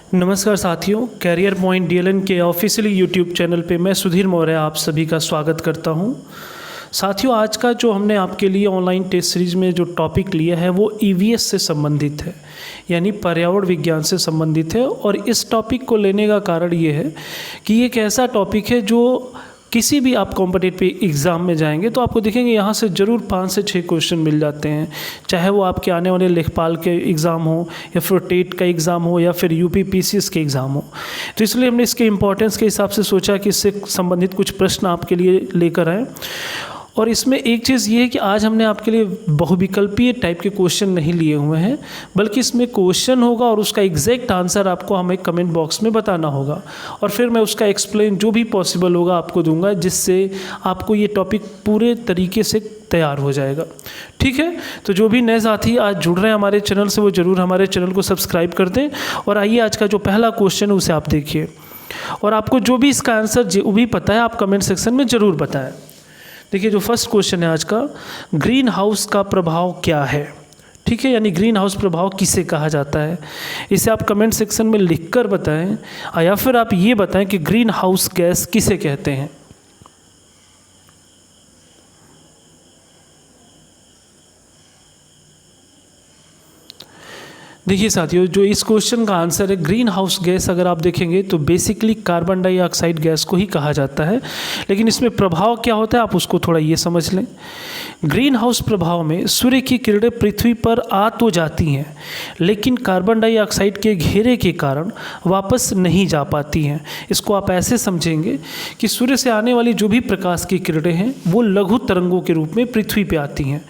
नमस्कार साथियों, career point DLN के ऑफिशियली यूट्यूब चैनल पे मैं सुधीर मौर्य आप सभी का स्वागत करता हूं। साथियों, आज का जो हमने आपके लिए ऑनलाइन टेस्ट सीरीज़ में जो टॉपिक लिया है वो ईवीएस से संबंधित है, यानी पर्यावरण विज्ञान से संबंधित है। और इस टॉपिक को लेने का कारण ये है कि ये एक ऐसा टॉपिक है जो किसी भी आप कॉम्पिटिटिव एग्ज़ाम में जाएंगे तो आपको दिखेंगे यहाँ से ज़रूर 5 से 6 क्वेश्चन मिल जाते हैं, चाहे वो आपके आने वाले लेखपाल के एग्ज़ाम हो या फिर टेट का एग्ज़ाम हो या फिर यूपी पीसीएस के एग्ज़ाम हो। तो इसलिए हमने इसके इम्पोर्टेंस के हिसाब से सोचा कि इससे संबंधित कुछ प्रश्न आपके लिए लेकर आएँ। और इसमें एक चीज़ ये है कि आज हमने आपके लिए बहुविकल्पीय टाइप के क्वेश्चन नहीं लिए हुए हैं, बल्कि इसमें क्वेश्चन होगा और उसका एग्जैक्ट आंसर आपको हमें कमेंट बॉक्स में बताना होगा और फिर मैं उसका एक्सप्लेन जो भी पॉसिबल होगा आपको दूंगा, जिससे आपको ये टॉपिक पूरे तरीके से तैयार हो जाएगा। ठीक है, तो जो भी नए साथी आज जुड़ रहे हैं हमारे चैनल से वो ज़रूर हमारे चैनल को सब्सक्राइब कर दें। और आइए आज का जो पहला क्वेश्चन है उसे आप देखिए, और आपको जो भी इसका आंसर जो भी पता है आप कमेंट सेक्शन में ज़रूर बताएं। देखिए, जो फर्स्ट क्वेश्चन है आज का, ग्रीन हाउस का प्रभाव क्या है। ठीक है, यानी ग्रीन हाउस प्रभाव किसे कहा जाता है, इसे आप कमेंट सेक्शन में लिखकर बताएं, या फिर आप ये बताएं कि ग्रीन हाउस गैस किसे कहते हैं। देखिए साथियों, जो इस क्वेश्चन का आंसर है ग्रीन हाउस गैस, अगर आप देखेंगे तो बेसिकली कार्बन डाइऑक्साइड गैस को ही कहा जाता है। लेकिन इसमें प्रभाव क्या होता है आप उसको थोड़ा ये समझ लें। ग्रीन हाउस प्रभाव में सूर्य की किरणें पृथ्वी पर आ तो जाती हैं, लेकिन कार्बन डाइऑक्साइड के घेरे के कारण वापस नहीं जा पाती हैं। इसको आप ऐसे समझेंगे कि सूर्य से आने वाली जो भी प्रकाश की किरणें हैं वो लघु तरंगों के रूप में पृथ्वी पर आती हैं,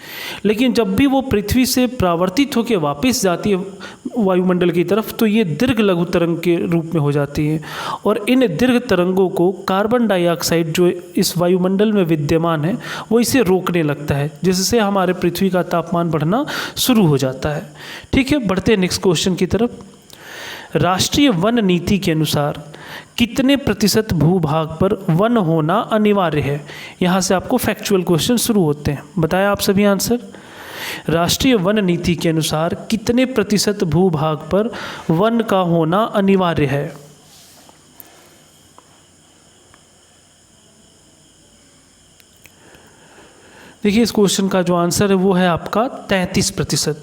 लेकिन जब भी वो पृथ्वी से परावर्तित होकर वापस जाती है वायुमंडल की तरफ तो ये दीर्घ लघु तरंग के रूप में हो जाती है। और इन दीर्घ तरंगों को कार्बन डाइऑक्साइड जो इस वायुमंडल में विद्यमान है वो इसे रोकने लगता है, जिससे हमारे पृथ्वी का तापमान बढ़ना शुरू हो जाता है। ठीक है, बढ़ते हैं नेक्स्ट क्वेश्चन की तरफ। राष्ट्रीय वन नीति के अनुसार कितने प्रतिशत भूभाग पर वन होना अनिवार्य है। यहाँ से आपको फैक्चुअल क्वेश्चन शुरू होते हैं, बताएं आप सभी आंसर। राष्ट्रीय वन नीति के अनुसार कितने प्रतिशत भूभाग पर वन का होना अनिवार्य है। देखिए, इस क्वेश्चन का जो आंसर है वो है आपका 33%।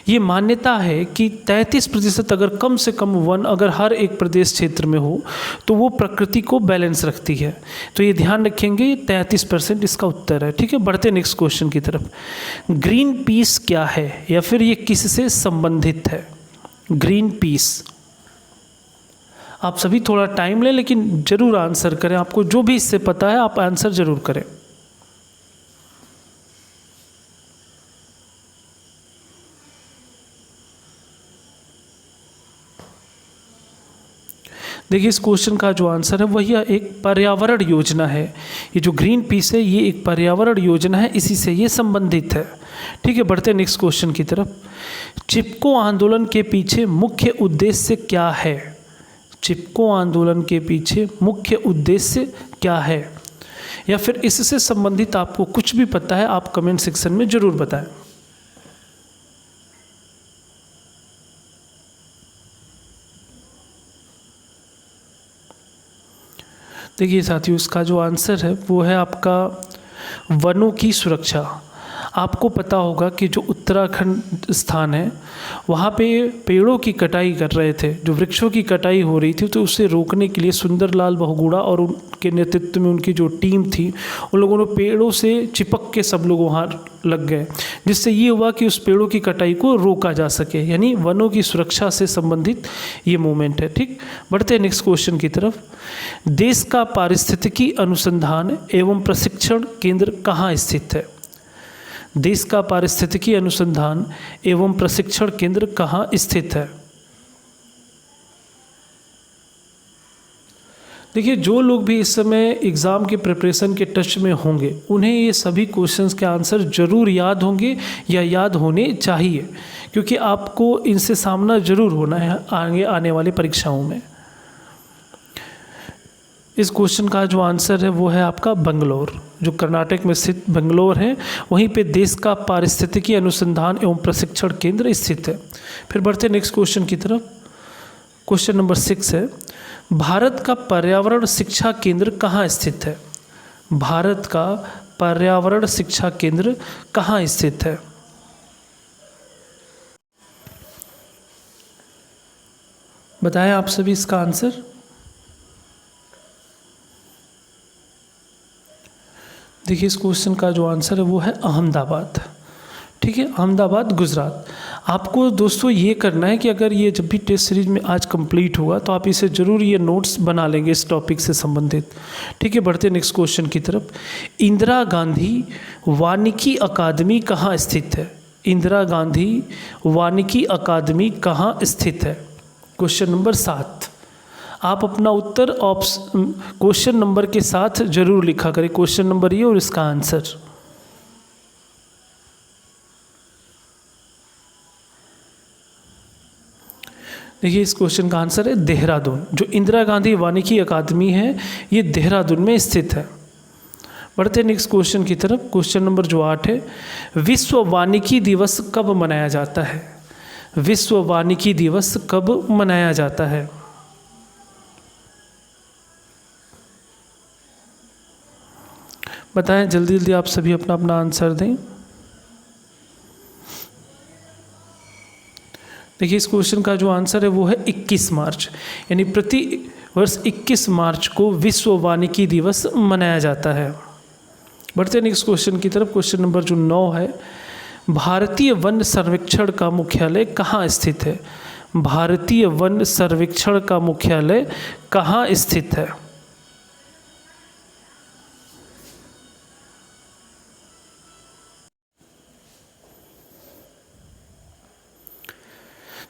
ये मान्यता है कि 33% अगर कम से कम वन अगर हर एक प्रदेश क्षेत्र में हो तो वो प्रकृति को बैलेंस रखती है। तो ये ध्यान रखेंगे, 33% इसका उत्तर है। ठीक है, बढ़ते नेक्स्ट क्वेश्चन की तरफ। ग्रीन पीस क्या है या फिर ये किससे संबंधित है। ग्रीन पीस, आप सभी थोड़ा टाइम लें लेकिन ज़रूर आंसर करें। आपको जो भी इससे पता है आप आंसर ज़रूर करें। देखिए, इस क्वेश्चन का जो आंसर है वही एक पर्यावरण योजना है। ये जो ग्रीन पीस है ये एक पर्यावरण योजना है, इसी से ये संबंधित है। ठीक है, बढ़ते हैं नेक्स्ट क्वेश्चन की तरफ। चिपको आंदोलन के पीछे मुख्य उद्देश्य क्या है। चिपको आंदोलन के पीछे मुख्य उद्देश्य क्या है, या फिर इससे संबंधित आपको कुछ भी पता है आप कमेंट सेक्शन में ज़रूर बताएं। देखिए साथियों, इसका जो आंसर है वो है आपका वनों की सुरक्षा। आपको पता होगा कि जो उत्तराखंड स्थान है वहाँ पे पेड़ों की कटाई कर रहे थे, जो वृक्षों की कटाई हो रही थी, तो उसे रोकने के लिए सुंदरलाल बहुगुणा और उनके नेतृत्व में उनकी जो टीम थी उन लोगों ने पेड़ों से चिपक के सब लोग वहाँ लग गए, जिससे ये हुआ कि उस पेड़ों की कटाई को रोका जा सके। यानी वनों की सुरक्षा से संबंधित ये मूवमेंट है। ठीक, बढ़ते हैं नेक्स्ट क्वेश्चन की तरफ। देश का पारिस्थितिकी अनुसंधान एवं प्रशिक्षण केंद्र कहाँ स्थित है। देश का पारिस्थितिकी अनुसंधान एवं प्रशिक्षण केंद्र कहाँ स्थित है। देखिए, जो लोग भी इस समय एग्ज़ाम के प्रिपरेशन के टच में होंगे उन्हें ये सभी क्वेश्चंस के आंसर ज़रूर याद होंगे या याद होने चाहिए, क्योंकि आपको इनसे सामना ज़रूर होना है आगे आने वाली परीक्षाओं में। इस क्वेश्चन का जो आंसर है वो है आपका बंगलोर, जो कर्नाटक में स्थित बंगलोर है, वहीं पे देश का पारिस्थितिकी अनुसंधान एवं प्रशिक्षण केंद्र स्थित है। फिर बढ़ते नेक्स्ट क्वेश्चन की तरफ। क्वेश्चन नंबर 6 है, भारत का पर्यावरण शिक्षा केंद्र कहाँ स्थित है? भारत का पर्यावरण शिक्षा केंद्र कहाँ स्थित है? बताएं आप सभी इसका आंसर। देखिए इस क्वेश्चन का जो आंसर है वो है अहमदाबाद। ठीक है, अहमदाबाद गुजरात। आपको दोस्तों ये करना है कि अगर ये जब भी टेस्ट सीरीज में आज कंप्लीट होगा तो आप इसे ज़रूर ये नोट्स बना लेंगे इस टॉपिक से संबंधित। ठीक है, बढ़ते नेक्स्ट क्वेश्चन की तरफ। इंदिरा गांधी वानिकी अकादमी कहाँ स्थित है? इंदिरा गांधी वानिकी अकादमी कहाँ स्थित है? Question number 7। आप अपना उत्तर क्वेश्चन नंबर के साथ जरूर लिखा करें। क्वेश्चन नंबर ये और इसका आंसर। देखिए इस क्वेश्चन का आंसर है देहरादून। जो इंदिरा गांधी वानिकी अकादमी है ये देहरादून में स्थित है। बढ़ते नेक्स्ट क्वेश्चन की तरफ। क्वेश्चन नंबर जो 8 है, विश्व वानिकी दिवस कब मनाया जाता है? विश्व वानिकी दिवस कब मनाया जाता है? बताएं जल्दी जल्दी आप सभी अपना अपना आंसर दें। देखिए इस क्वेश्चन का जो आंसर है वो है 21 मार्च, यानी प्रति वर्ष 21 मार्च को विश्व वानिकी दिवस मनाया जाता है। बढ़ते नेक्स्ट क्वेश्चन की तरफ। क्वेश्चन नंबर जो 9 है, भारतीय वन सर्वेक्षण का मुख्यालय कहाँ स्थित है? भारतीय वन सर्वेक्षण का मुख्यालय कहाँ स्थित है?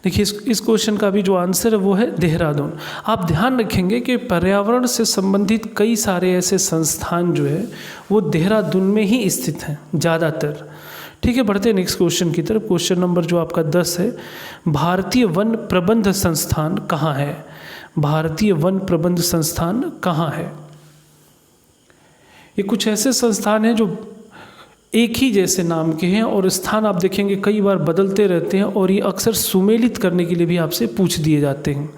देखिए इस क्वेश्चन का भी जो आंसर है वो है देहरादून। आप ध्यान रखेंगे कि पर्यावरण से संबंधित कई सारे ऐसे संस्थान जो है वो देहरादून में ही स्थित हैं ज़्यादातर। ठीक है, बढ़ते हैं नेक्स्ट क्वेश्चन की तरफ। क्वेश्चन नंबर जो आपका 10 है, भारतीय वन प्रबंध संस्थान कहाँ है? भारतीय वन प्रबंध संस्थान कहाँ है? ये कुछ ऐसे संस्थान हैं जो एक ही जैसे नाम के हैं और स्थान आप देखेंगे कई बार बदलते रहते हैं और ये अक्सर सुमेलित करने के लिए भी आपसे पूछ दिए जाते हैं।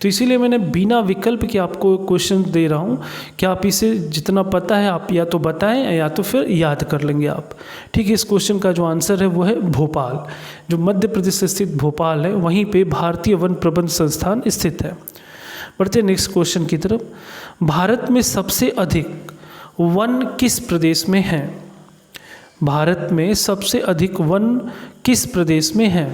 तो इसीलिए मैंने बिना विकल्प के आपको क्वेश्चन दे रहा हूँ कि आप इसे जितना पता है आप या तो बताएं या तो फिर याद कर लेंगे आप। ठीक है, इस क्वेश्चन का जो आंसर है वो है भोपाल। जो मध्य प्रदेश स्थित भोपाल है वहीं पर भारतीय वन प्रबंध संस्थान स्थित है। बढ़ते नेक्स्ट क्वेश्चन की तरफ। भारत में सबसे अधिक वन किस प्रदेश में है? भारत में सबसे अधिक वन किस प्रदेश में है?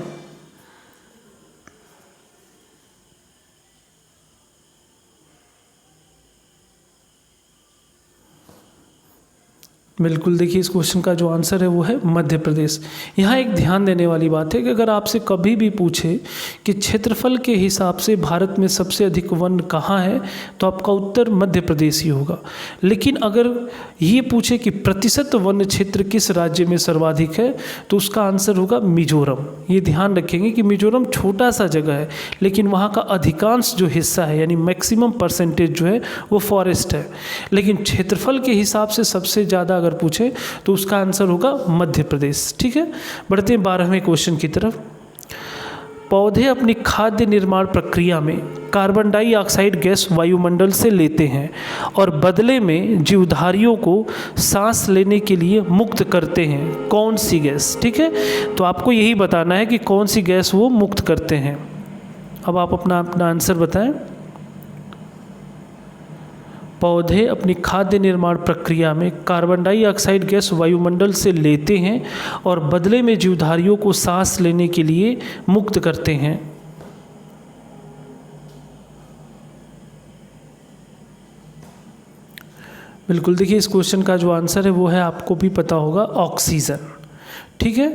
बिल्कुल, देखिए इस क्वेश्चन का जो आंसर है वो है मध्य प्रदेश। यहाँ एक ध्यान देने वाली बात है कि अगर आपसे कभी भी पूछे कि क्षेत्रफल के हिसाब से भारत में सबसे अधिक वन कहाँ है तो आपका उत्तर मध्य प्रदेश ही होगा। लेकिन अगर ये पूछे कि प्रतिशत वन क्षेत्र किस राज्य में सर्वाधिक है तो उसका आंसर होगा मिजोरम। ये ध्यान रखेंगे कि मिजोरम छोटा सा जगह है लेकिन वहाँ का अधिकांश जो हिस्सा है यानी मैक्सिमम परसेंटेज जो है वो फॉरेस्ट है। लेकिन क्षेत्रफल के हिसाब से सबसे ज़्यादा अगर पूछे तो उसका आंसर होगा मध्य प्रदेश। ठीक है, बढ़ते हैं 12वें क्वेश्चन की तरफ। पौधे अपनी खाद्य निर्माण प्रक्रिया में कार्बन डाइऑक्साइड गैस वायुमंडल से लेते हैं और बदले में जीवधारियों को सांस लेने के लिए मुक्त करते हैं। कौन सी गैस? ठीक है, तो आपको यही बताना है कि कौन सी गैस वो मुक्त करते हैं। अब आप अपना आंसर बताएं। पौधे अपनी खाद्य निर्माण प्रक्रिया में कार्बन डाइऑक्साइड गैस वायुमंडल से लेते हैं और बदले में जीवधारियों को सांस लेने के लिए मुक्त करते हैं। बिल्कुल, देखिए इस क्वेश्चन का जो आंसर है वो है आपको भी पता होगा ऑक्सीजन। ठीक है,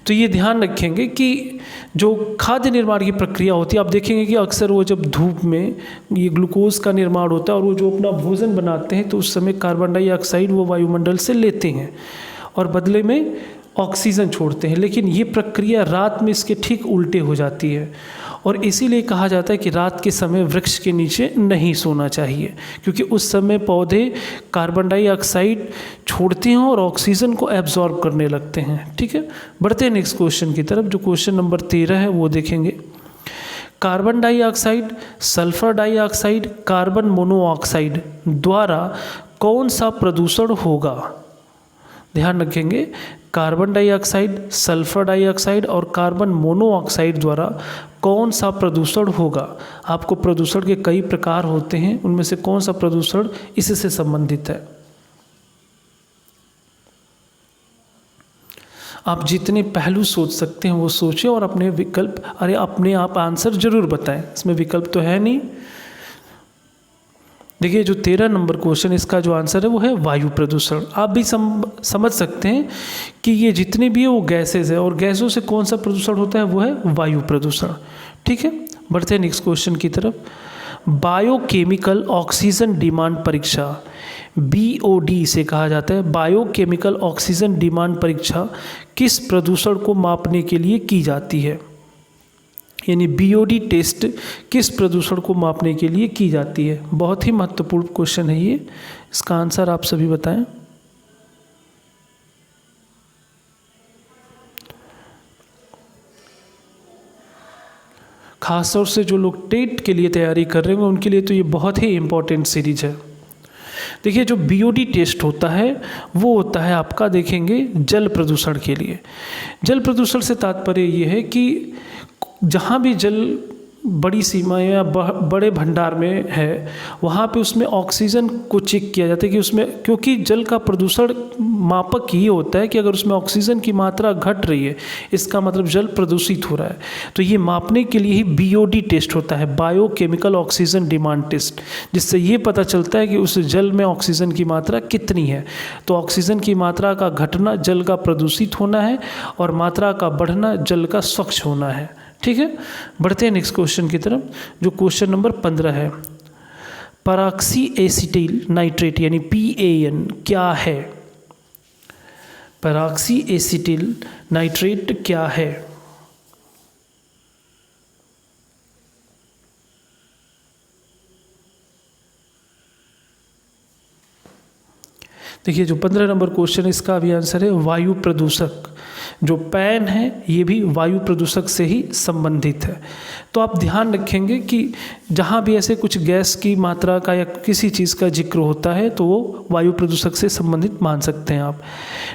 तो ये ध्यान रखेंगे कि जो खाद्य निर्माण की प्रक्रिया होती है आप देखेंगे कि अक्सर वो जब धूप में ये ग्लूकोज का निर्माण होता है और वो जो अपना भोजन बनाते हैं तो उस समय कार्बन डाइऑक्साइड वो वायुमंडल से लेते हैं और बदले में ऑक्सीजन छोड़ते हैं। लेकिन ये प्रक्रिया रात में इसके ठीक उल्टे हो जाती है और इसीलिए कहा जाता है कि रात के समय वृक्ष के नीचे नहीं सोना चाहिए क्योंकि उस समय पौधे कार्बन डाइऑक्साइड छोड़ते हैं और ऑक्सीजन को एब्जॉर्ब करने लगते हैं। ठीक है, बढ़ते हैं नेक्स्ट क्वेश्चन की तरफ। जो क्वेश्चन नंबर 13 है वो देखेंगे। Carbon dioxide, sulphur dioxide, carbon monoxide द्वारा कौन सा प्रदूषण होगा? ध्यान रखेंगे, कार्बन डाइऑक्साइड, सल्फर डाइऑक्साइड और कार्बन मोनोऑक्साइड द्वारा कौन सा प्रदूषण होगा? आपको प्रदूषण के कई प्रकार होते हैं, उनमें से कौन सा प्रदूषण इससे संबंधित है? आप जितने पहलू सोच सकते हैं वो सोचें और अपने विकल्प, अरे अपने आप आंसर जरूर बताएं, इसमें विकल्प तो है नहीं। देखिए जो 13 नंबर क्वेश्चन, इसका जो आंसर है वो है वायु प्रदूषण। आप भी समझ सकते हैं कि ये जितने भी है वो गैसेज है, और गैसों से कौन सा प्रदूषण होता है? वो है वायु प्रदूषण। ठीक है, बढ़ते हैं नेक्स्ट क्वेश्चन की तरफ। बायोकेमिकल ऑक्सीजन डिमांड परीक्षा, BOD से कहा जाता है, बायोकेमिकल ऑक्सीजन डिमांड परीक्षा किस प्रदूषण को मापने के लिए की जाती है? यानी BOD टेस्ट किस प्रदूषण को मापने के लिए की जाती है? बहुत ही महत्वपूर्ण क्वेश्चन है ये, इसका आंसर आप सभी बताएं। खासतौर से जो लोग टेट के लिए तैयारी कर रहे हैं उनके लिए तो ये बहुत ही इम्पोर्टेंट सीरीज है। देखिए जो BOD टेस्ट होता है वो होता है आपका, देखेंगे, जल प्रदूषण के लिए। जल प्रदूषण से तात्पर्य ये है कि जहाँ भी जल बड़ी सीमा या बड़े भंडार में है, वहाँ पे उसमें ऑक्सीजन को चेक किया जाता है कि उसमें, क्योंकि जल का प्रदूषण मापक ये होता है कि अगर उसमें ऑक्सीजन की मात्रा घट रही है, इसका मतलब जल प्रदूषित हो रहा है। तो ये मापने के लिए ही BOD टेस्ट होता है, बायोकेमिकल ऑक्सीजन डिमांड टेस्ट, जिससे ये पता चलता है कि उस जल में ऑक्सीजन की मात्रा कितनी है। तो ऑक्सीजन की मात्रा का घटना जल का प्रदूषित होना है, और मात्रा का बढ़ना जल का स्वच्छ होना है। ठीक है, बढ़ते हैं नेक्स्ट क्वेश्चन की तरफ, जो क्वेश्चन नंबर 15 है। परऑक्सी एसिटिल नाइट्रेट यानी PAN क्या है? परऑक्सी एसिटिल नाइट्रेट क्या है? देखिए जो 15 नंबर क्वेश्चन है, इसका भी आंसर है वायु प्रदूषक। जो पैन है ये भी वायु प्रदूषक से ही संबंधित है। तो आप ध्यान रखेंगे कि जहाँ भी ऐसे कुछ गैस की मात्रा का या किसी चीज़ का जिक्र होता है तो वो वायु प्रदूषक से संबंधित मान सकते हैं आप।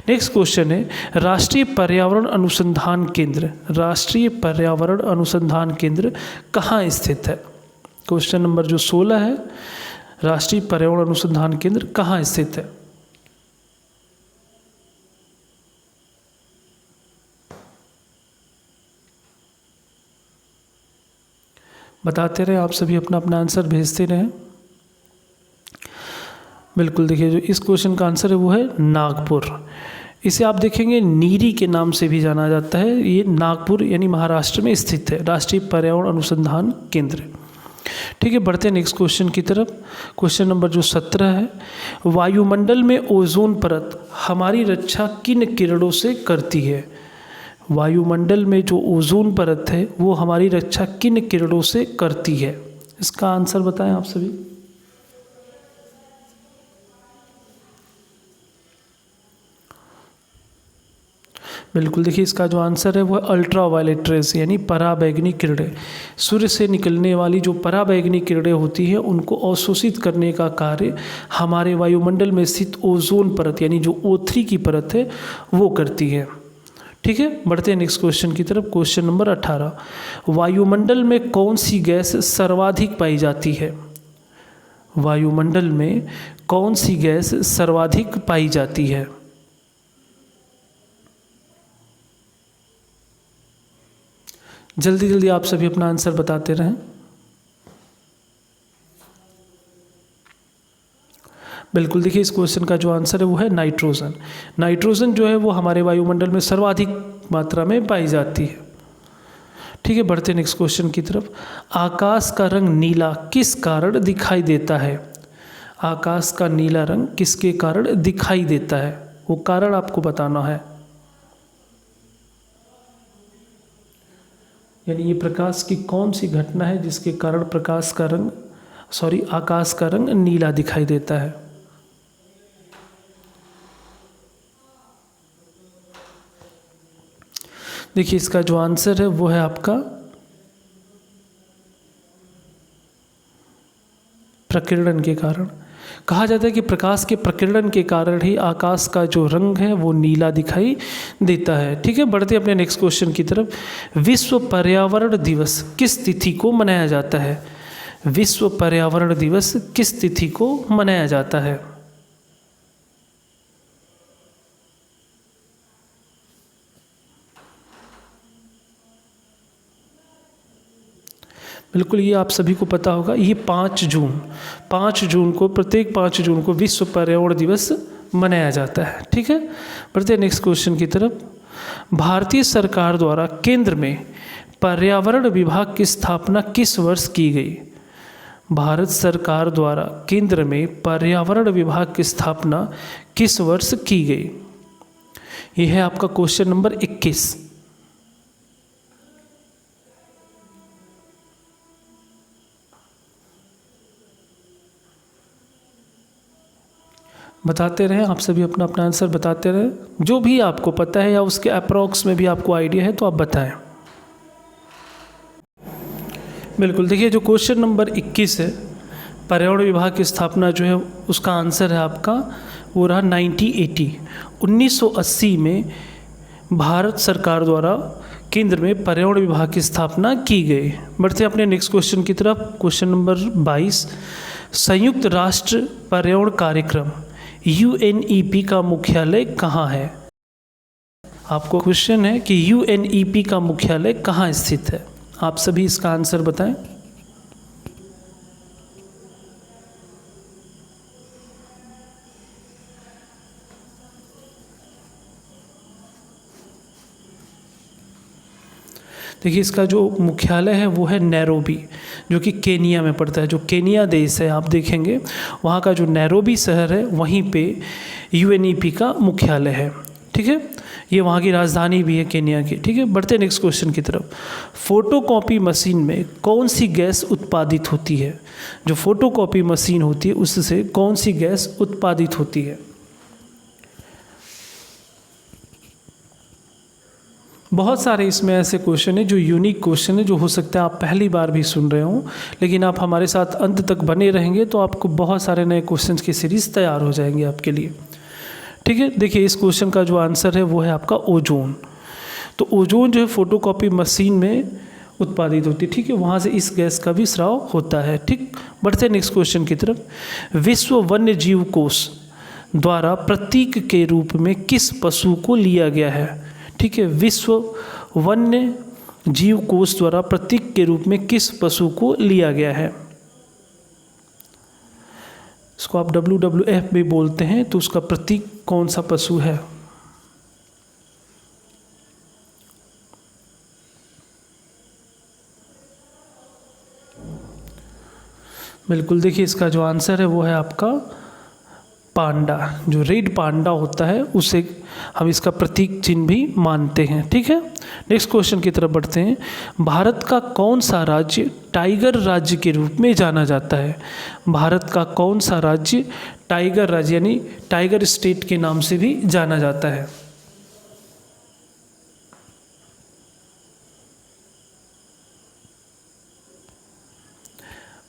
नेक्स्ट क्वेश्चन है, राष्ट्रीय पर्यावरण अनुसंधान केंद्र, राष्ट्रीय पर्यावरण अनुसंधान केंद्र कहाँ स्थित है? क्वेश्चन नंबर जो 16 है, राष्ट्रीय पर्यावरण अनुसंधान केंद्र कहाँ स्थित है? बताते रहे, आप सभी अपना अपना आंसर भेजते रहें। बिल्कुल, देखिए जो इस क्वेश्चन का आंसर है वो है नागपुर। इसे आप देखेंगे नीरी के नाम से भी जाना जाता है। ये नागपुर यानी महाराष्ट्र में स्थित है, राष्ट्रीय पर्यावरण अनुसंधान केंद्र। ठीक है, बढ़ते हैं नेक्स्ट क्वेश्चन की तरफ। क्वेश्चन नंबर जो 17 है, वायुमंडल में ओजोन परत हमारी रक्षा किन किरणों से करती है? वायुमंडल में जो ओजोन परत है वो हमारी रक्षा किन किरणों से करती है? इसका आंसर बताएं आप सभी। बिल्कुल, देखिए इसका जो आंसर है वो अल्ट्रा वायलेट रेज यानी पराबैंगनी किरणें। सूर्य से निकलने वाली जो पराबैंगनी किरणें होती हैं उनको अवशोषित करने का कार्य हमारे वायुमंडल में स्थित ओजोन परत यानी जो O3 की परत है वो करती है। ठीक है, बढ़ते हैं नेक्स्ट क्वेश्चन की तरफ। क्वेश्चन नंबर 18, वायुमंडल में कौन सी गैस सर्वाधिक पाई जाती है? वायुमंडल में कौन सी गैस सर्वाधिक पाई जाती है? जल्दी जल्दी आप सभी अपना आंसर बताते रहें। बिल्कुल, देखिए इस क्वेश्चन का जो आंसर है वो है नाइट्रोजन। नाइट्रोजन जो है वो हमारे वायुमंडल में सर्वाधिक मात्रा में पाई जाती है। ठीक है, बढ़ते नेक्स्ट क्वेश्चन की तरफ। आकाश का रंग नीला किस कारण दिखाई देता है? आकाश का नीला रंग किसके कारण दिखाई देता है? वो कारण आपको बताना है। यानी ये प्रकाश की कौन सी घटना है जिसके कारण आकाश का रंग नीला दिखाई देता है? देखिए इसका जो आंसर है वो है आपका प्रकीर्णन के कारण। कहा जाता है कि प्रकाश के प्रकीर्णन के कारण ही आकाश का जो रंग है वो नीला दिखाई देता है। ठीक है, बढ़ते अपने नेक्स्ट क्वेश्चन की तरफ। विश्व पर्यावरण दिवस किस तिथि को मनाया जाता है? विश्व पर्यावरण दिवस किस तिथि को मनाया जाता है? बिल्कुल, ये आप सभी को पता होगा, ये 5 जून को, प्रत्येक 5 जून को विश्व पर्यावरण दिवस मनाया जाता है। ठीक है, बढ़ते नेक्स्ट क्वेश्चन की तरफ। भारतीय सरकार द्वारा केंद्र में पर्यावरण विभाग की स्थापना किस वर्ष की गई? भारत सरकार द्वारा केंद्र में पर्यावरण विभाग की स्थापना किस वर्ष की गई? यह है आपका क्वेश्चन नंबर 21। बताते रहें, आप सभी अपना अपना आंसर बताते रहें। जो भी आपको पता है या उसके अप्रॉक्स में भी आपको आइडिया है तो आप बताएं। बिल्कुल, देखिए जो क्वेश्चन नंबर 21 है, पर्यावरण विभाग की स्थापना जो है उसका आंसर है आपका वो रहा 1980 में भारत सरकार द्वारा केंद्र में पर्यावरण विभाग की स्थापना की गई। बढ़ते अपने नेक्स्ट क्वेश्चन की तरफ। Question number 22। संयुक्त राष्ट्र पर्यावरण कार्यक्रम UNEP का मुख्यालय कहाँ है? आपको क्वेश्चन है कि UNEP का मुख्यालय कहाँ स्थित है? आप सभी इसका आंसर बताएं। देखिए इसका जो मुख्यालय है वो है नैरोबी, जो कि केनिया में पड़ता है। जो केनिया देश है, आप देखेंगे वहाँ का जो नैरोबी शहर है वहीं पे UNEP का मुख्यालय है। ठीक है, ये वहाँ की राजधानी भी है केनिया की। ठीक है, बढ़ते नेक्स्ट क्वेश्चन की तरफ। फोटोकॉपी मशीन में कौन सी गैस उत्पादित होती है? जो फोटोकॉपी मशीन होती है उससे कौन सी गैस उत्पादित होती है? बहुत सारे इसमें ऐसे क्वेश्चन है जो यूनिक क्वेश्चन है, जो हो सकता है आप पहली बार भी सुन रहे हो, लेकिन आप हमारे साथ अंत तक बने रहेंगे तो आपको बहुत सारे नए क्वेश्चन की सीरीज़ तैयार हो जाएंगे आपके लिए। ठीक है, देखिए इस क्वेश्चन का जो आंसर है वो है आपका ओजोन। तो ओजोन जो है फोटोकॉपी मशीन में उत्पादित होती है। ठीक है, वहाँ से इस गैस का भी स्राव होता है। ठीक, बढ़ते नेक्स्ट क्वेश्चन की तरफ। विश्व वन्य जीव कोष द्वारा प्रतीक के रूप में किस पशु को लिया गया है? ठीक है, विश्व वन्य जीव कोष द्वारा प्रतीक के रूप में किस पशु को लिया गया है? इसको आप WWF भी बोलते हैं, तो उसका प्रतीक कौन सा पशु है? बिल्कुल, देखिए इसका जो आंसर है वो है आपका पांडा। जो रेड पांडा होता है उसे हम इसका प्रतीक चिन्ह भी मानते हैं। ठीक है, नेक्स्ट क्वेश्चन की तरफ बढ़ते हैं। भारत का कौन सा राज्य टाइगर राज्य के रूप में जाना जाता है? भारत का कौन सा राज्य टाइगर राज्य यानी टाइगर स्टेट के नाम से भी जाना जाता है?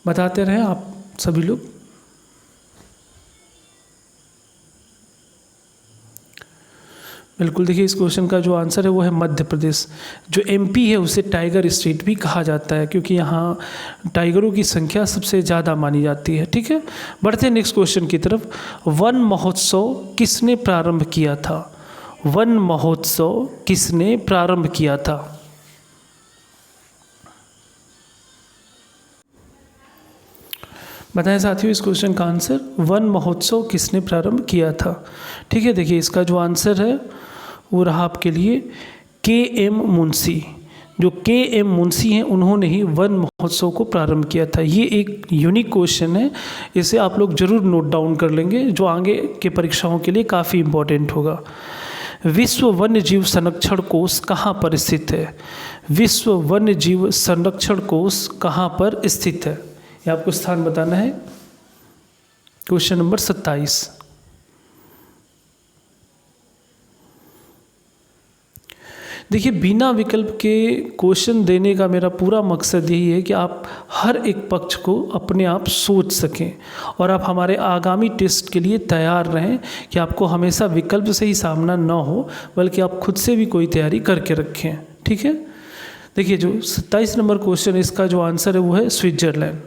बताते रहें आप सभी लोग। बिल्कुल, देखिए इस क्वेश्चन का जो आंसर है वो है मध्य प्रदेश। जो MP है उसे टाइगर स्टेट भी कहा जाता है, क्योंकि यहाँ टाइगरों की संख्या सबसे ज़्यादा मानी जाती है। ठीक है, बढ़ते हैं नेक्स्ट क्वेश्चन की तरफ। वन महोत्सव किसने प्रारंभ किया था? वन महोत्सव किसने प्रारंभ किया था? बताएं साथियों इस क्वेश्चन का आंसर। वन महोत्सव किसने प्रारंभ किया था? ठीक है, देखिए इसका जो आंसर है वो रहा आपके लिए KM मुंशी। जो KM मुंशी हैं उन्होंने ही वन महोत्सव को प्रारंभ किया था। ये एक यूनिक क्वेश्चन है, इसे आप लोग जरूर नोट डाउन कर लेंगे, जो आगे के परीक्षाओं के लिए काफ़ी इम्पोर्टेंट होगा। विश्व वन्य जीव संरक्षण कोष कहाँ पर स्थित है? विश्व वन्य जीव संरक्षण कोष कहाँ पर स्थित है? ये आपको स्थान बताना है। Question number 27। देखिए, बिना विकल्प के क्वेश्चन देने का मेरा पूरा मकसद यही है कि आप हर एक पक्ष को अपने आप सोच सकें और आप हमारे आगामी टेस्ट के लिए तैयार रहें कि आपको हमेशा विकल्प से ही सामना ना हो, बल्कि आप खुद से भी कोई तैयारी करके रखें। ठीक है, देखिए जो 27 नंबर क्वेश्चन, इसका जो आंसर है वो है स्विट्जरलैंड।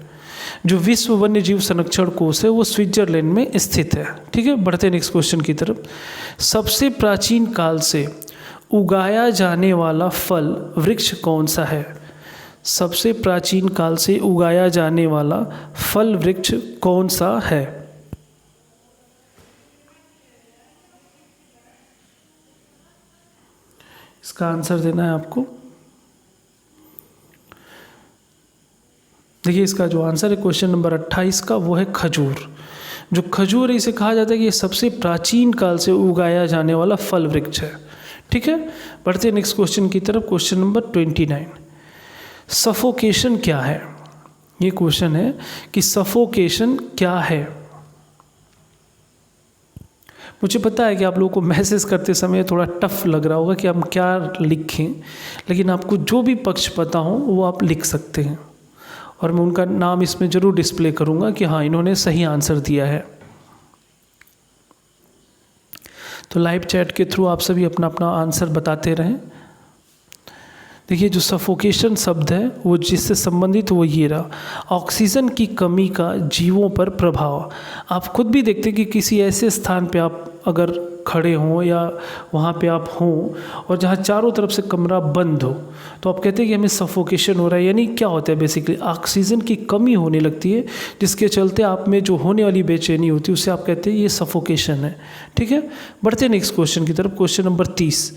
जो विश्व वन्य जीव संरक्षण कोष है वो स्विट्जरलैंड में स्थित है। ठीक है, बढ़ते हैं नेक्स्ट क्वेश्चन की तरफ। सबसे प्राचीन काल से उगाया जाने वाला फल वृक्ष कौन सा है? सबसे प्राचीन काल से उगाया जाने वाला फल वृक्ष कौन सा है? इसका आंसर देना है आपको। देखिए, इसका जो आंसर है क्वेश्चन नंबर 28 का, वो है खजूर। जो खजूर है, इसे कहा जाता है कि ये सबसे प्राचीन काल से उगाया जाने वाला फल वृक्ष है। ठीक है, बढ़ते हैं नेक्स्ट क्वेश्चन की तरफ। क्वेश्चन नंबर 29, सफोकेशन क्या है? ये क्वेश्चन है कि सफोकेशन क्या है। मुझे पता है कि आप लोगों को मैसेज करते समय थोड़ा टफ लग रहा होगा कि हम क्या लिखें, लेकिन आपको जो भी पक्ष पता हो वो आप लिख सकते हैं और मैं उनका नाम इसमें ज़रूर डिस्प्ले करूँगा कि हाँ, इन्होंने सही आंसर दिया है। तो लाइव चैट के थ्रू आप सभी अपना अपना आंसर बताते रहें। देखिए, जो सफोकेशन शब्द है वो जिससे संबंधित वो ये रहा, ऑक्सीजन की कमी का जीवों पर प्रभाव। आप खुद भी देखते हैं कि किसी ऐसे स्थान पे आप अगर खड़े हों या वहाँ पे आप हों और जहाँ चारों तरफ से कमरा बंद हो, तो आप कहते हैं कि हमें सफोकेशन हो रहा है। यानी क्या होता है, बेसिकली ऑक्सीजन की कमी होने लगती है, जिसके चलते आप में जो होने वाली बेचैनी होती है उसे आप कहते हैं ये सफोकेशन है। ठीक है, बढ़ते हैं नेक्स्ट क्वेश्चन की तरफ। क्वेश्चन नंबर 30,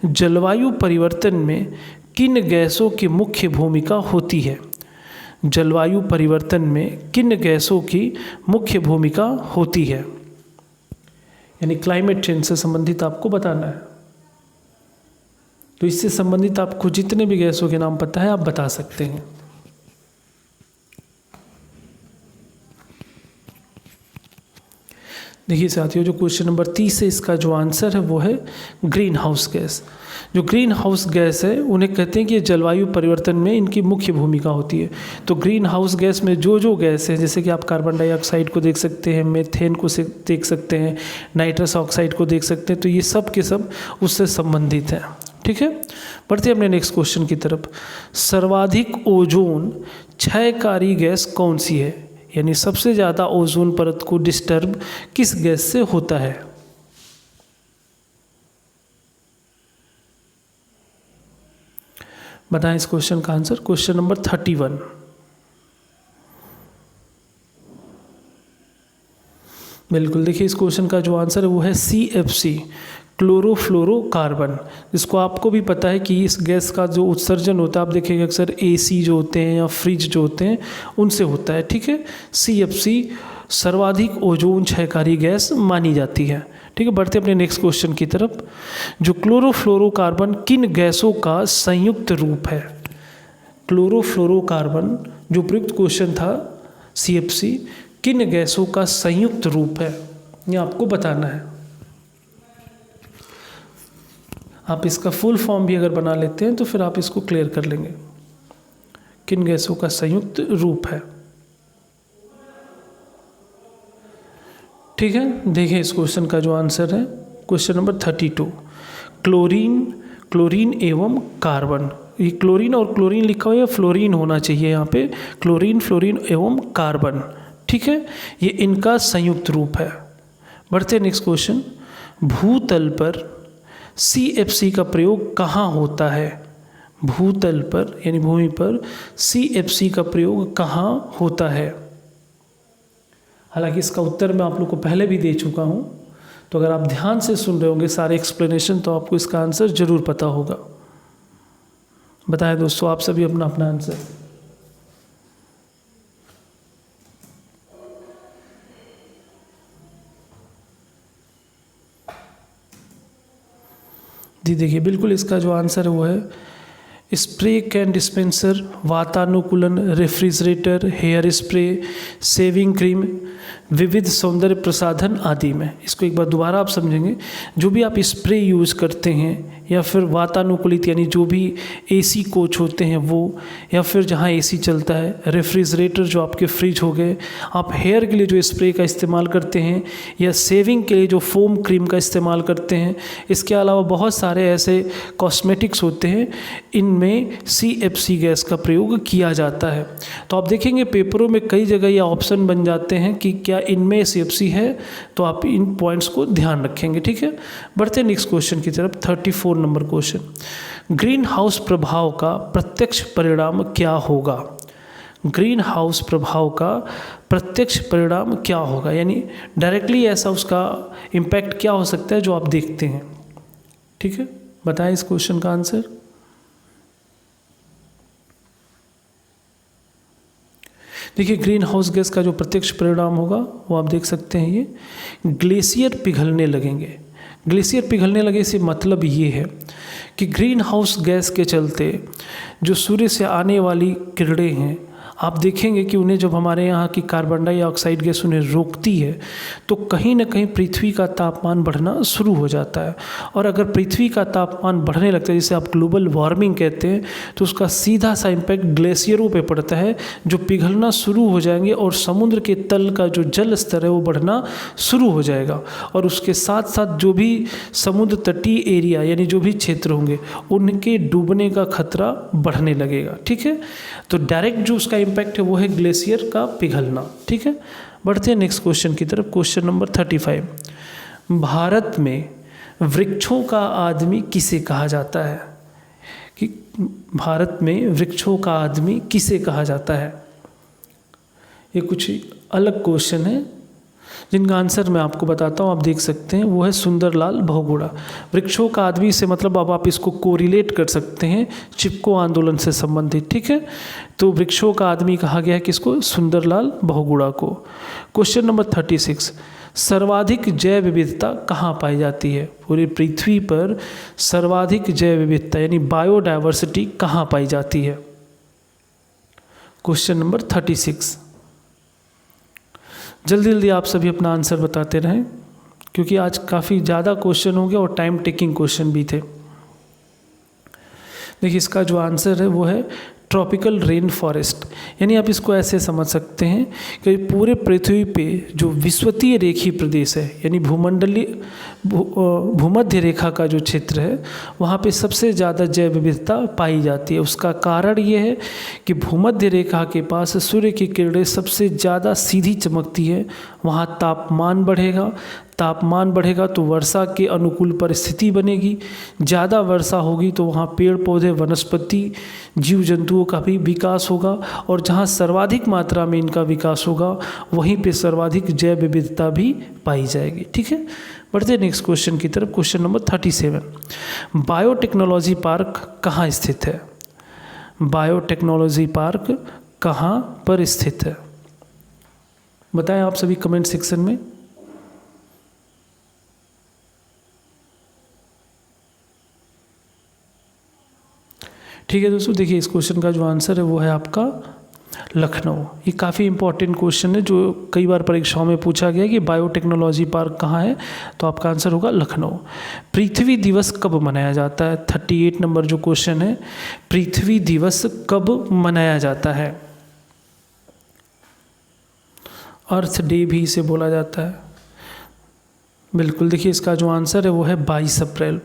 जलवायु परिवर्तन में किन गैसों की मुख्य भूमिका होती है? जलवायु परिवर्तन में किन गैसों की मुख्य भूमिका होती है? यानी क्लाइमेट चेंज से संबंधित आपको बताना है। तो इससे संबंधित आपको जितने भी गैसों के नाम पता है आप बता सकते हैं। देखिए साथियों, जो क्वेश्चन नंबर 30 है, इसका जो आंसर है वो है ग्रीन हाउस गैस। जो ग्रीन हाउस गैस है उन्हें कहते हैं कि जलवायु परिवर्तन में इनकी मुख्य भूमिका होती है। तो ग्रीन हाउस गैस में जो जो गैस है, जैसे कि आप कार्बन डाइऑक्साइड को देख सकते हैं, मीथेन को देख सकते हैं, नाइट्रस ऑक्साइड को देख सकते हैं, तो ये सब के सब उससे संबंधित हैं। ठीक है, बढ़ते हैं अपने नेक्स्ट क्वेश्चन की तरफ। सर्वाधिक ओजोन क्षयकारी गैस कौन सी है? यानी सबसे ज़्यादा ओजोन परत को डिस्टर्ब किस गैस से होता है? बताएं इस क्वेश्चन का आंसर। क्वेश्चन नंबर 31, बिल्कुल। देखिए, इस क्वेश्चन का जो आंसर है वो है CFC, क्लोरोफ्लोरोकार्बन। जिसको आपको भी पता है कि इस गैस का जो उत्सर्जन होता है, आप देखेंगे अक्सर AC जो होते हैं या फ्रिज जो होते हैं उनसे होता है। ठीक है, CFC सर्वाधिक ओजोन क्षयकारी गैस मानी जाती है। ठीक है, बढ़ते अपने नेक्स्ट क्वेश्चन की तरफ। जो क्लोरोफ्लोरोकार्बन किन गैसों का संयुक्त रूप है? क्लोरोफ्लोरोकार्बन जो प्रयुक्त क्वेश्चन था CFC, किन गैसों का संयुक्त रूप है, ये आपको बताना है। आप इसका फुल फॉर्म भी अगर बना लेते हैं तो फिर आप इसको क्लियर कर लेंगे। किन गैसों का संयुक्त रूप है? ठीक है, देखिए इस क्वेश्चन का जो आंसर है क्वेश्चन नंबर 32, क्लोरीन एवं कार्बन। ये क्लोरीन और क्लोरीन लिखा हुआ है, फ्लोरीन होना चाहिए यहाँ पे, फ्लोरीन एवं कार्बन। ठीक है, ये इनका संयुक्त रूप है। बढ़ते नेक्स्ट क्वेश्चन। भूतल पर CFC का प्रयोग कहाँ होता है? भूतल पर यानी भूमि पर CFC का प्रयोग कहाँ होता है? हालांकि इसका उत्तर मैं आप लोग को पहले भी दे चुका हूँ, तो अगर आप ध्यान से सुन रहे होंगे सारे एक्सप्लेनेशन तो आपको इसका आंसर जरूर पता होगा। बताएं दोस्तों आप सभी अपना अपना आंसर। जी देखिए, बिल्कुल इसका जो आंसर है वो है स्प्रे कैन डिस्पेंसर, वातानुकूलन, refrigerator, hair spray, shaving cream, विविध सौंदर्य प्रसाधन आदि में। इसको एक बार दोबारा आप समझेंगे। जो भी आप स्प्रे यूज़ करते हैं या फिर वातानुकूलित यानी जो भी एसी कोच होते हैं वो, या फिर जहाँ एसी चलता है, रेफ्रिजरेटर जो आपके फ्रिज हो गए, आप हेयर के लिए जो स्प्रे का इस्तेमाल करते हैं, या शेविंग के लिए जो फोम क्रीम का इस्तेमाल करते हैं। इसके अलावा बहुत सारे ऐसे कॉस्मेटिक्स होते हैं, इनमें CFC गैस का प्रयोग किया जाता है। तो आप देखेंगे पेपरों में कई जगह ये ऑप्शन बन जाते हैं कि क्या इनमें CFC है, तो आप इन पॉइंट्स को ध्यान रखेंगे। ठीक है, बढ़ते हैं नेक्स्ट क्वेश्चन की तरफ। 34 नंबर क्वेश्चन, ग्रीन हाउस प्रभाव का प्रत्यक्ष परिणाम क्या होगा? ग्रीन हाउस प्रभाव का प्रत्यक्ष परिणाम क्या होगा, यानी डायरेक्टली ऐसा उसका इम्पैक्ट क्या हो सकता है जो आप देखते हैं। ठीक है, बताएं इस क्वेश्चन का आंसर। देखिए, ग्रीन हाउस गैस का जो प्रत्यक्ष परिणाम होगा वो आप देख सकते हैं, ये ग्लेशियर पिघलने लगेंगे। ग्लेशियर पिघलने लगे से मतलब ये है कि ग्रीन हाउस गैस के चलते जो सूर्य से आने वाली किरणें हैं, आप देखेंगे कि उन्हें जब हमारे यहाँ की कार्बन डाइऑक्साइड गैस उन्हें रोकती है तो कहीं ना कहीं पृथ्वी का तापमान बढ़ना शुरू हो जाता है। और अगर पृथ्वी का तापमान बढ़ने लगता है, जिसे आप ग्लोबल वार्मिंग कहते हैं, तो उसका सीधा सा इम्पैक्ट ग्लेशियरों पे पड़ता है, जो पिघलना शुरू हो जाएंगे और समुद्र के तल का जो जल स्तर है वो बढ़ना शुरू हो जाएगा। और उसके साथ साथ जो भी समुद्र तटीय एरिया यानी जो भी क्षेत्र होंगे उनके डूबने का खतरा बढ़ने लगेगा। ठीक है, तो डायरेक्ट जो उसका इम्पैक्ट है वो है ग्लेशियर का पिघलना। ठीक है, बढ़ते हैं नेक्स्ट क्वेश्चन की तरफ। क्वेश्चन नंबर 35, भारत में वृक्षों का आदमी किसे कहा जाता है? कि भारत में वृक्षों का आदमी किसे कहा जाता है? ये कुछ अलग क्वेश्चन है जिनका आंसर मैं आपको बताता हूँ, आप देख सकते हैं। वो है सुंदरलाल बहुगुणा। वृक्षों का आदमी से मतलब अब आप इसको कोरिलेट कर सकते हैं चिपको आंदोलन से संबंधित। ठीक है, तो वृक्षों का आदमी कहा गया है किसको? सुंदरलाल बहुगुणा को। क्वेश्चन नंबर 36, सर्वाधिक जैव विविधता कहाँ पाई जाती है? पूरी पृथ्वी पर सर्वाधिक जैव विविधता यानी बायोडाइवर्सिटी कहाँ पाई जाती है? Question number 36। जल्दी जल्दी आप सभी अपना आंसर बताते रहें, क्योंकि आज काफ़ी ज़्यादा क्वेश्चन हो गया और टाइम टेकिंग क्वेश्चन भी थे। देखिए, इसका जो आंसर है वो है ट्रॉपिकल रेन फॉरेस्ट। यानी आप इसको ऐसे समझ सकते हैं कि पूरे पृथ्वी पे जो विषुवतीय रेखीय प्रदेश है यानी भूमंडलीय भूमध्य रेखा का जो क्षेत्र है वहाँ पे सबसे ज़्यादा जैव विविधता पाई जाती है। उसका कारण ये है कि भूमध्य रेखा के पास सूर्य की किरणें सबसे ज़्यादा सीधी चमकती है। वहाँ तापमान बढ़ेगा, तापमान बढ़ेगा तो वर्षा के अनुकूल परिस्थिति बनेगी। ज़्यादा वर्षा होगी तो वहाँ पेड़ पौधे, वनस्पति, जीव जंतुओं का भी विकास होगा, और जहाँ सर्वाधिक मात्रा में इनका विकास होगा वहीं पे सर्वाधिक जैव विविधता भी पाई जाएगी। ठीक है, बढ़ते नेक्स्ट क्वेश्चन की तरफ। क्वेश्चन नंबर 37, बायोटेक्नोलॉजी पार्क कहाँ स्थित है? बायोटेक्नोलॉजी पार्क कहाँ पर स्थित है? बताएं आप सभी कमेंट सेक्शन में। ठीक है दोस्तों, देखिए इस क्वेश्चन का जो आंसर है वो है आपका लखनऊ। ये काफ़ी इंपॉर्टेंट क्वेश्चन है जो कई बार परीक्षाओं में पूछा गया कि बायोटेक्नोलॉजी पार्क कहाँ है, तो आपका आंसर होगा लखनऊ। पृथ्वी दिवस कब मनाया जाता है? 38 नंबर जो क्वेश्चन है, पृथ्वी दिवस कब मनाया जाता है? अर्थ डे भी इसे बोला जाता है। बिल्कुल, देखिए इसका जो आंसर है वो है 22 अप्रैल।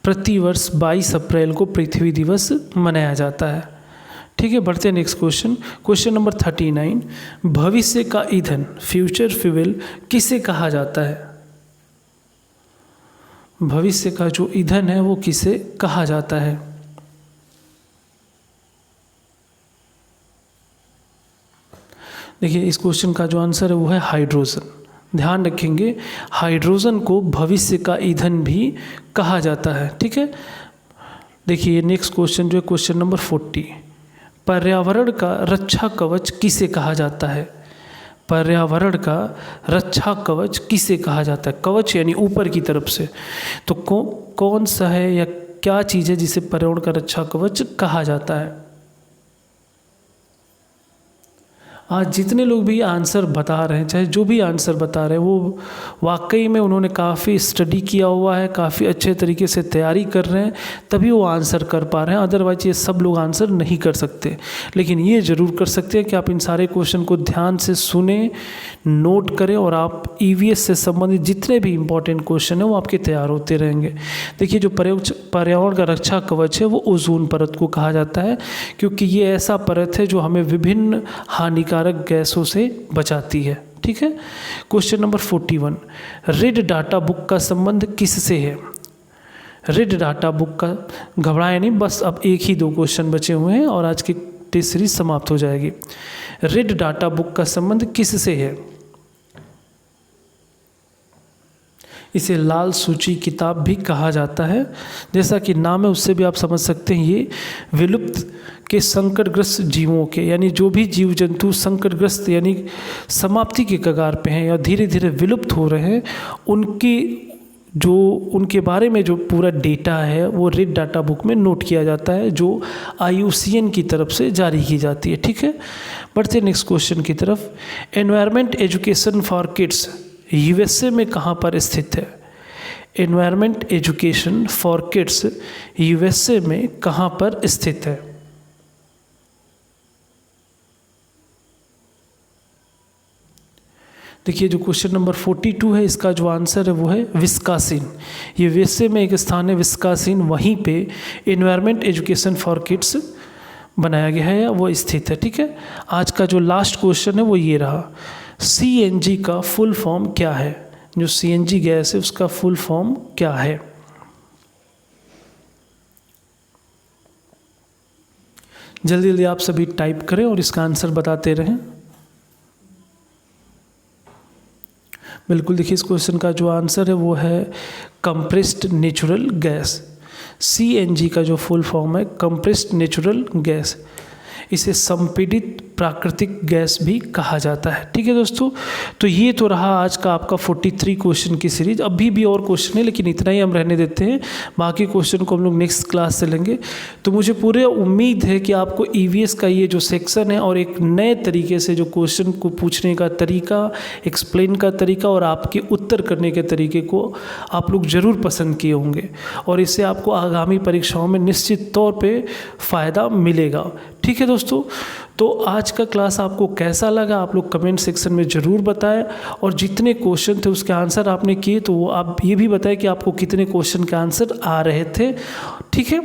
प्रतिवर्ष 22 अप्रैल को पृथ्वी दिवस मनाया जाता है। ठीक है, बढ़ते हैं नेक्स्ट क्वेश्चन। क्वेश्चन नंबर 39, भविष्य का ईंधन फ्यूचर फ्यूल किसे कहा जाता है? भविष्य का जो ईंधन है वो किसे कहा जाता है? देखिए इस क्वेश्चन का जो आंसर है वो है हाइड्रोजन। ध्यान रखेंगे, हाइड्रोजन को भविष्य का ईंधन भी कहा जाता है। ठीक है, देखिए नेक्स्ट क्वेश्चन जो है क्वेश्चन नंबर 40, पर्यावरण का रक्षा कवच किसे कहा जाता है? पर्यावरण का रक्षा कवच किसे कहा जाता है? कवच यानी ऊपर की तरफ से, तो कौन सा है या क्या चीज़ है जिसे पर्यावरण का रक्षा कवच कहा जाता है? आज जितने लोग भी आंसर बता रहे हैं, चाहे जो भी आंसर बता रहे हैं, वो वाकई में उन्होंने काफ़ी स्टडी किया हुआ है, काफ़ी अच्छे तरीके से तैयारी कर रहे हैं, तभी वो आंसर कर पा रहे हैं। अदरवाइज ये सब लोग आंसर नहीं कर सकते। लेकिन ये ज़रूर कर सकते हैं कि आप इन सारे क्वेश्चन को ध्यान से सुने, नोट करें और आप ईवीएस से संबंधित जितने भी इंपॉर्टेंट क्वेश्चन हैं वो आपके तैयार होते रहेंगे। देखिए, जो पर्यावरण का रक्षा कवच है वो ओजोन परत को कहा जाता है, क्योंकि ये ऐसा परत है जो हमें विभिन्न हानिकारक गैसों से बचाती है। ठीक है। Question number 41, red data book का संबंध किससे है? रेड डाटा बुक का, घबराए नहीं, बस अब एक ही 2 क्वेश्चन बचे हुए हैं और आज की टेस्ट सीरीज समाप्त हो जाएगी। रेड डाटा बुक का संबंध किससे है? इसे लाल सूची किताब भी कहा जाता है। जैसा कि नाम है उससे भी आप समझ सकते हैं, ये विलुप्त के संकटग्रस्त जीवों के, यानी जो भी जीव जंतु संकटग्रस्त यानी समाप्ति के कगार पे हैं या धीरे धीरे विलुप्त हो रहे हैं, उनके बारे में जो पूरा डेटा है वो रेड डाटा बुक में नोट किया जाता है, जो IUCN की तरफ से जारी की जाती है। ठीक है। बढ़ते नेक्स्ट क्वेश्चन की तरफ। Environment education for kids USA में कहाँ पर स्थित है? Environment education for kids USA में कहाँ पर स्थित है? देखिए, जो क्वेश्चन नंबर 42 है, इसका जो आंसर है वो है विस्कासिन। ये USA में एक स्थान है विस्कासिन, वहीं पे एनवायरमेंट एजुकेशन फॉर किड्स बनाया गया है या वो स्थित है। ठीक है। आज का जो लास्ट क्वेश्चन है वो ये रहा, CNG का फुल फॉर्म क्या है? जो CNG गैस है उसका फुल फॉर्म क्या है? जल्दी जल्दी आप सभी टाइप करें और इसका आंसर बताते रहें। बिल्कुल, देखिए, इस क्वेश्चन का जो आंसर है वो है कंप्रेस्ड नेचुरल गैस। CNG का जो फुल फॉर्म है कंप्रेस्ड नेचुरल गैस, इसे संपीड़ित प्राकृतिक गैस भी कहा जाता है। ठीक है दोस्तों, तो ये तो रहा आज का आपका 43 क्वेश्चन की सीरीज। अभी भी और क्वेश्चन है लेकिन इतना ही हम रहने देते हैं, बाकी क्वेश्चन को हम लोग नेक्स्ट क्लास से लेंगे। तो मुझे पूरे उम्मीद है कि आपको EVS का ये जो सेक्शन है और एक नए तरीके से जो क्वेश्चन को पूछने का तरीका, एक्सप्लेन का तरीका और आपके उत्तर करने के तरीके को आप लोग ज़रूर पसंद किए होंगे और इससे आपको आगामी परीक्षाओं में निश्चित तौर पर फ़ायदा मिलेगा। ठीक है दोस्तों, तो आज का क्लास आपको कैसा लगा आप लोग कमेंट सेक्शन में ज़रूर बताएं, और जितने क्वेश्चन थे उसके आंसर आपने किए तो वो आप ये भी बताएं कि आपको कितने क्वेश्चन के आंसर आ रहे थे। ठीक है,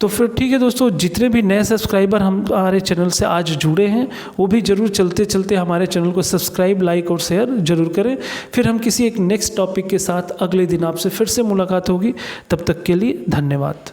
तो फिर ठीक है दोस्तों, जितने भी नए सब्सक्राइबर हमारे चैनल से आज जुड़े हैं वो भी ज़रूर चलते चलते हमारे चैनल को सब्सक्राइब, लाइक और शेयर ज़रूर करें। फिर हम किसी एक नेक्स्ट टॉपिक के साथ अगले दिन आपसे फिर से मुलाकात होगी। तब तक के लिए धन्यवाद।